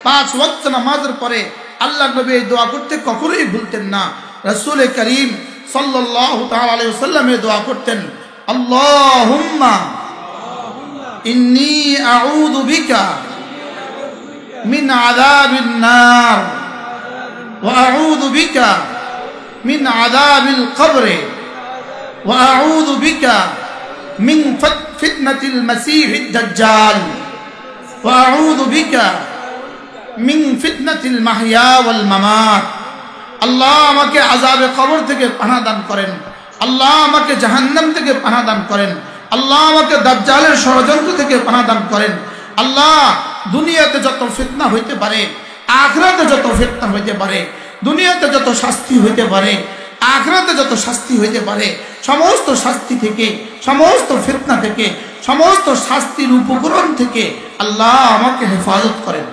5 ওয়াক্ত নামাজের পরে আল্লাহর নবী এই দোয়া করতে কখনোই ভুলতেন না। রাসূল করিম সাল্লাল্লাহু তাআলা আলাইহি ওয়াসাল্লাম এই দোয়া করতেন, আল্লাহুম্মা ইন্নী আউযু বিকা মিন আযাবিন নার ওয়া আউযু বিকা মিন আযাবিল কবর ওয়া আউযু বিকা মিন ফিতনাতিল মাসীহিদ দাজ্জাল ওয়া আউযু বিকা মিন ফিতনাতিল মাহইয়া ওয়াল মামাত। আল্লাহ আমাকে আযাবে কবর থেকে পানাহ দান করেন, আল্লাহ আমাকে জাহান্নাম থেকে পানাহ দান করেন, আল্লাহ আমাকে দাজ্জালের ষড়যন্ত্র থেকে পানাহ দান করেন। আল্লাহ দুনিয়াতে যত ফিতনা হইতে পারে, আখিরাতে যত ফিতনা হইতে পারে, দুনিয়াতে যত শাস্তি হইতে পারে, আখিরাতে যত শাস্তি হইতে পারে, সমস্ত শাস্তি থেকে, সমস্ত ফিতনা থেকে, সমস্ত শাস্তির উপকরণ থেকে আল্লাহ আমাকে হেফাজত করেন।